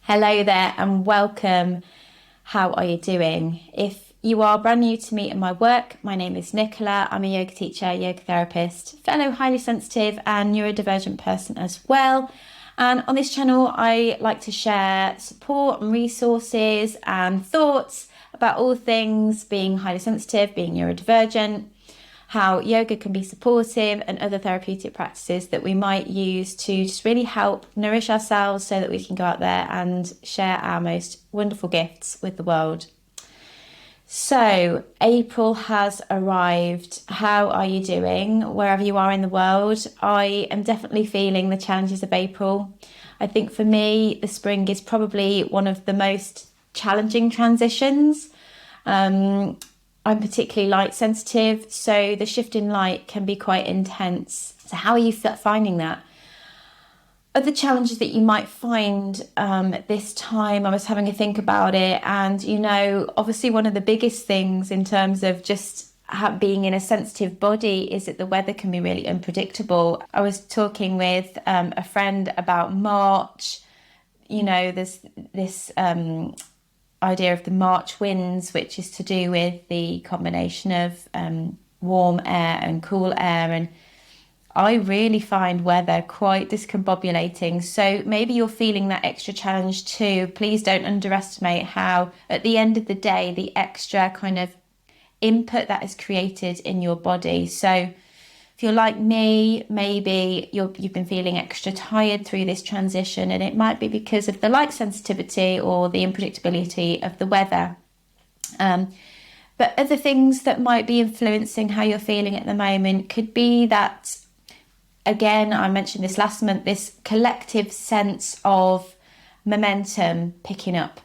Hello there and welcome. How are you doing? If you are brand new to me and my work, my name is Nicola. I'm a yoga teacher, yoga therapist, fellow highly sensitive and neurodivergent person as well. And on this channel, I like to share support and resources and thoughts about all things being highly sensitive, being neurodivergent, how yoga can be supportive and other therapeutic practices that we might use to just really help nourish ourselves so that we can go out there and share our most wonderful gifts with the world. So April has arrived. How are you doing wherever you are in the world? I am definitely feeling the challenges of April. I think for me, the spring is probably one of the most challenging transitions. I'm particularly light sensitive, so the shift in light can be quite intense. So how are you finding that? Other challenges that you might find at this time, I was having a think about it, and obviously one of the biggest things in terms of just being in a sensitive body is that the weather can be really unpredictable. I was talking with a friend about March. There's this idea of the March winds, which is to do with the combination of warm air and cool air, and I really find weather quite discombobulating. So maybe you're feeling that extra challenge too. Please don't underestimate how at the end of the day the extra kind of input that is created in your body. So if you're like me, maybe you've been feeling extra tired through this transition, and it might be because of the light sensitivity or the unpredictability of the weather. But other things that might be influencing how you're feeling at the moment could be that, again, I mentioned this last month, this collective sense of momentum picking up.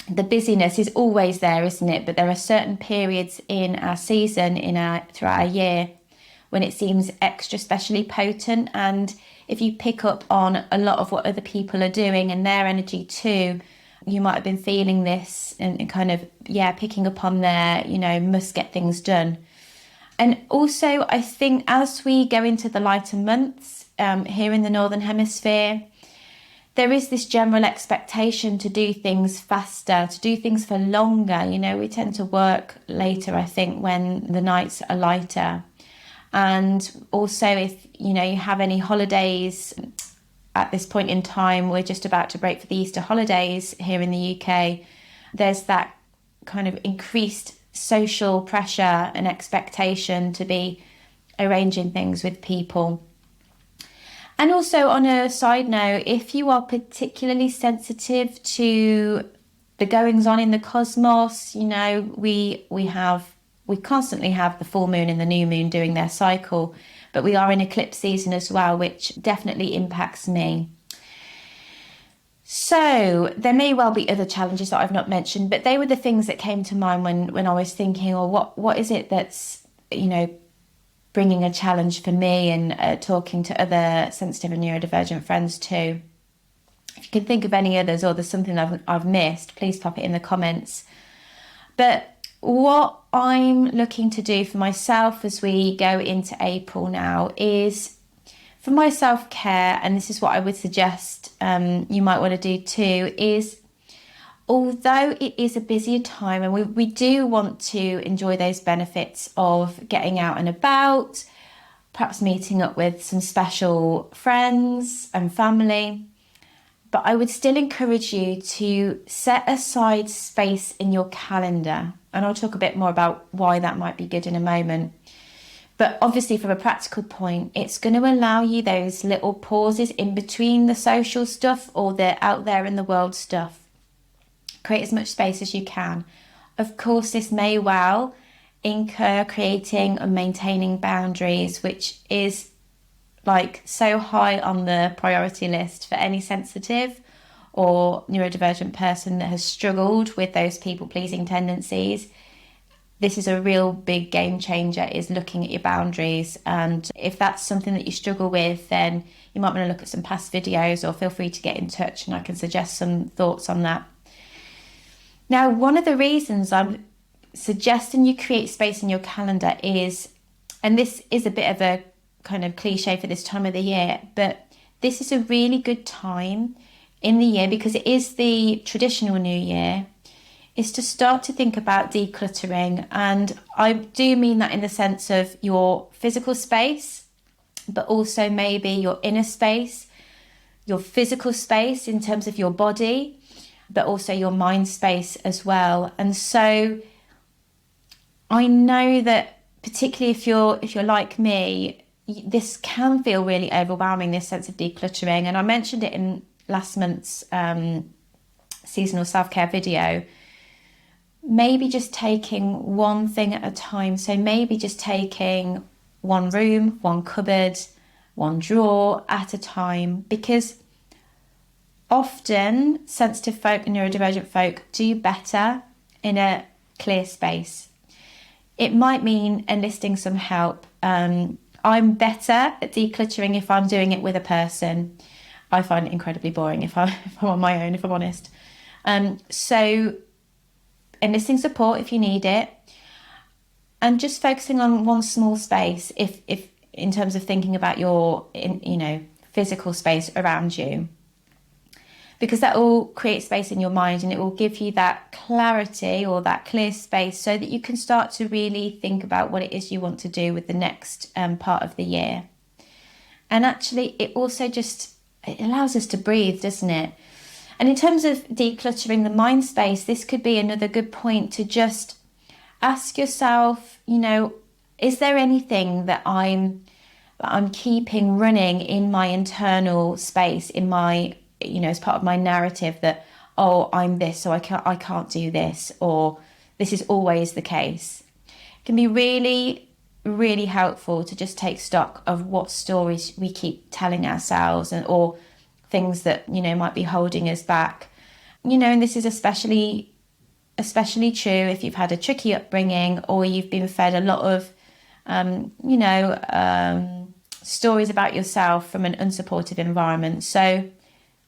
The busyness is always there, isn't it? But there are certain periods in our season, throughout our year, when it seems extra specially potent. And if you pick up on a lot of what other people are doing and their energy too, you might have been feeling this and kind of, picking up on their, must get things done. And also, I think as we go into the lighter months here in the Northern Hemisphere, there is this general expectation to do things faster, to do things for longer. We tend to work later, I think, when the nights are lighter. And also if, you have any holidays at this point in time, we're just about to break for the Easter holidays here in the UK. There's that kind of increased social pressure and expectation to be arranging things with people. And also, on a side note, if you are particularly sensitive to the goings on in the cosmos, we constantly have the full moon and the new moon doing their cycle, but we are in eclipse season as well, which definitely impacts me. So there may well be other challenges that I've not mentioned, but they were the things that came to mind when I was thinking, what is it that's, bringing a challenge for me, and talking to other sensitive and neurodivergent friends too. If you can think of any others, or there's something I've missed, please pop it in the comments. But what I'm looking to do for myself as we go into April now is for my self-care, and this is what I would suggest you might want to do too, is although it is a busier time and we do want to enjoy those benefits of getting out and about, perhaps meeting up with some special friends and family, but I would still encourage you to set aside space in your calendar. And I'll talk a bit more about why that might be good in a moment. But obviously from a practical point, it's going to allow you those little pauses in between the social stuff or the out there in the world stuff. Create as much space as you can. Of course, this may well incur creating and maintaining boundaries, which is so high on the priority list for any sensitive or neurodivergent person that has struggled with those people-pleasing tendencies. This is a real big game changer, is looking at your boundaries. And if that's something that you struggle with, then you might want to look at some past videos, or feel free to get in touch and I can suggest some thoughts on that. Now, one of the reasons I'm suggesting you create space in your calendar is, and this is a bit of a kind of cliche for this time of the year, but this is a really good time in the year, because it is the traditional new year, is to start to think about decluttering. And I do mean that in the sense of your physical space, but also maybe your inner space, your physical space in terms of your body, but also your mind space as well. And so I know that particularly if you're like me, this can feel really overwhelming, this sense of decluttering. And I mentioned it in last month's seasonal self-care video. Maybe just taking one thing at a time. So maybe just taking one room, one cupboard, one drawer at a time, because often sensitive folk and neurodivergent folk do better in a clear space. It might mean enlisting some help. I'm better at decluttering if I'm doing it with a person. I find it incredibly boring if I'm on my own, if I'm honest. So enlisting support if you need it, and just focusing on one small space if in terms of thinking about your physical space around you, because that will create space in your mind and it will give you that clarity or that clear space so that you can start to really think about what it is you want to do with the next part of the year. And actually it also it allows us to breathe, doesn't it? And in terms of decluttering the mind space, this could be another good point to just ask yourself, is there anything that I'm keeping running in my internal space, in my, as part of my narrative that, oh, I'm this, so I can't do this, or this is always the case. It can be really, really helpful to just take stock of what stories we keep telling ourselves, or things that, might be holding us back. And this is especially true if you've had a tricky upbringing, or you've been fed a lot of, stories about yourself from an unsupportive environment. So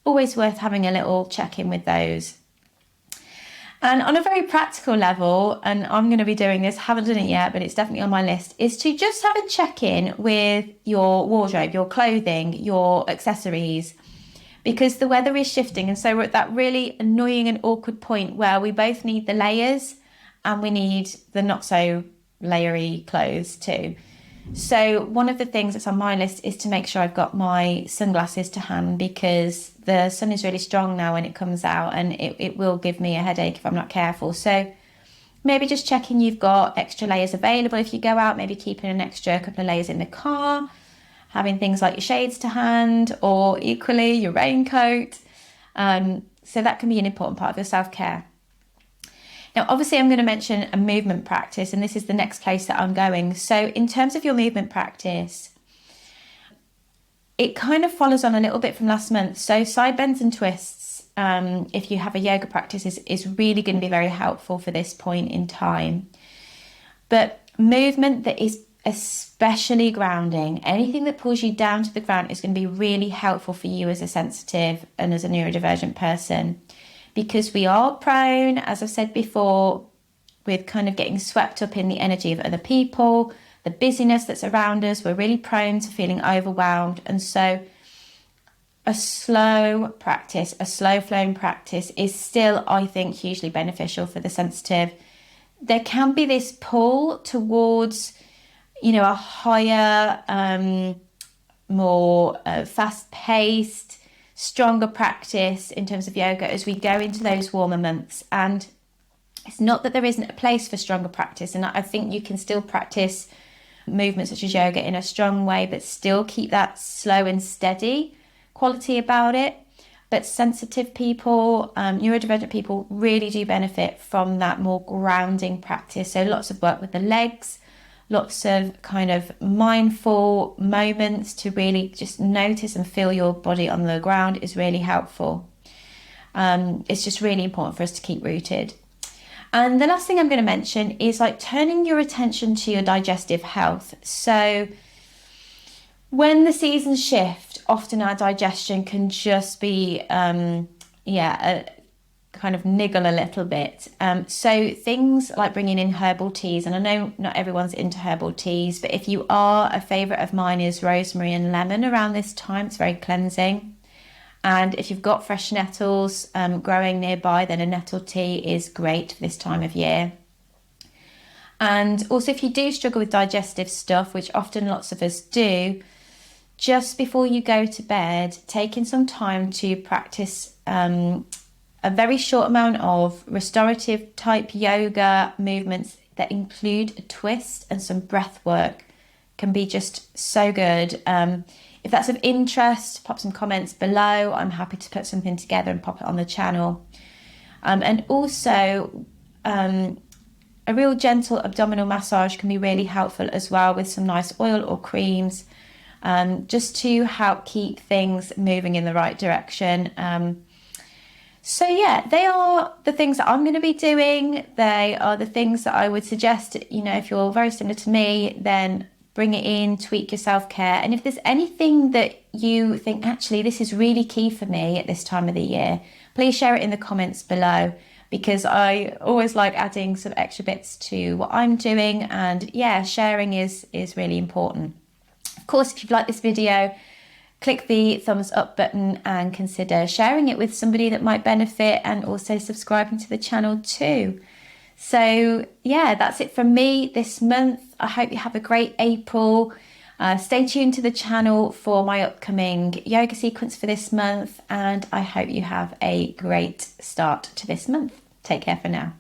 always worth having a little check-in with those. And on a very practical level, and I'm going to be doing this, haven't done it yet, but it's definitely on my list, is to just have a check-in with your wardrobe, your clothing, your accessories, because the weather is shifting. And so we're at that really annoying and awkward point where we both need the layers and we need the not so layery clothes too. So one of the things that's on my list is to make sure I've got my sunglasses to hand, because the sun is really strong now when it comes out, and it will give me a headache if I'm not careful. So maybe just checking you've got extra layers available if you go out, maybe keeping an extra couple of layers in the car, having things like your shades to hand, or equally your raincoat. So that can be an important part of your self-care. Now, obviously, I'm going to mention a movement practice, and this is the next place that I'm going. So in terms of your movement practice, it kind of follows on a little bit from last month. So side bends and twists, if you have a yoga practice, is really going to be very helpful for this point in time. But movement that is especially grounding, anything that pulls you down to the ground, is going to be really helpful for you as a sensitive and as a neurodivergent person. Because we are prone, as I've said before, with kind of getting swept up in the energy of other people, the busyness that's around us. We're really prone to feeling overwhelmed. And so a slow practice, a slow flowing practice is still, I think, hugely beneficial for the sensitive. There can be this pull towards, a higher, more fast-paced, stronger practice in terms of yoga as we go into those warmer months. And it's not that there isn't a place for stronger practice, and I think you can still practice movements such as yoga in a strong way, but still keep that slow and steady quality about it. But sensitive people, neurodivergent people, really do benefit from that more grounding practice. So lots of work with the legs, lots of kind of mindful moments to really just notice and feel your body on the ground is really helpful. It's just really important for us to keep rooted. And the last thing I'm going to mention is like turning your attention to your digestive health. So when the seasons shift, often our digestion can just be, kind of niggle a little bit. So things like bringing in herbal teas, and I know not everyone's into herbal teas, but if you are, a favourite of mine is rosemary and lemon around this time. It's very cleansing. And if you've got fresh nettles growing nearby, then a nettle tea is great for this time of year. And also, if you do struggle with digestive stuff, which often lots of us do, just before you go to bed, taking some time to practice a very short amount of restorative type yoga movements that include a twist and some breath work can be just so good. If that's of interest, pop some comments below. I'm happy to put something together and pop it on the channel. And also, a real gentle abdominal massage can be really helpful as well, with some nice oil or creams, just to help keep things moving in the right direction. So yeah, they are the things that I'm going to be doing. They are the things that I would suggest, if you're very similar to me, then bring it in, tweak your self-care. And if there's anything that you think, actually, this is really key for me at this time of the year, please share it in the comments below, because I always like adding some extra bits to what I'm doing. And yeah, sharing is really important. Of course, if you've liked this video, click the thumbs up button and consider sharing it with somebody that might benefit, and also subscribing to the channel too. So yeah, that's it from me this month. I hope you have a great April. Stay tuned to the channel for my upcoming yoga sequence for this month, and I hope you have a great start to this month. Take care for now.